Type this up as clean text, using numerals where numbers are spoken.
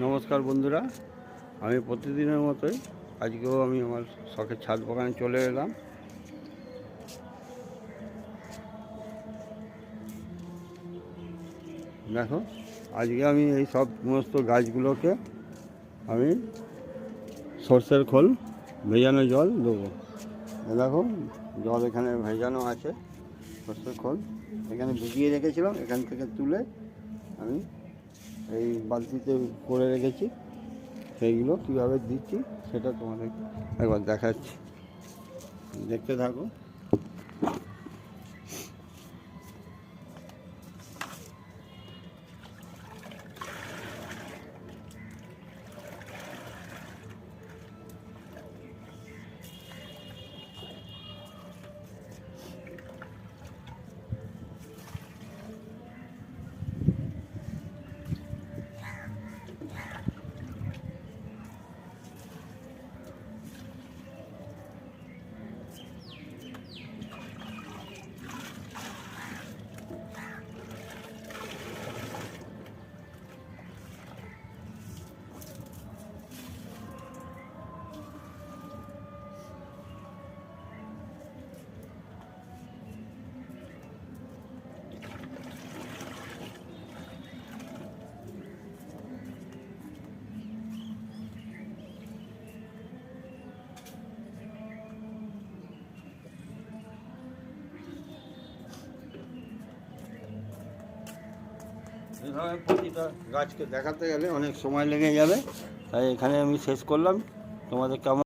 নমস্কার বন্ধুরা, আমি প্রতিদিনের মতোই আজকেও আমি আমার শখের ছাদ বাগানে চলে এলাম। দেখো, আজকে আমি এই সমস্ত গাছগুলোকে আমি সর্ষের খোল ভেজানো জল দেবো। দেখো, জল এখানে ভেজানো আছে, সর্ষের খোল এখানে ভিজিয়ে রেখেছিলাম, এখান থেকে তুলে আমি এই বালতিতে করে রেখেছি। সেইগুলো কীভাবে দিচ্ছি সেটা তোমাদের একবার দেখাচ্ছি, দেখতে থাকো। এভাবে প্রতিটা গাছকে দেখাতে গেলে অনেক সময় লেগে যাবে, তাই এখানে আমি শেষ করলাম। তোমাদের কেমন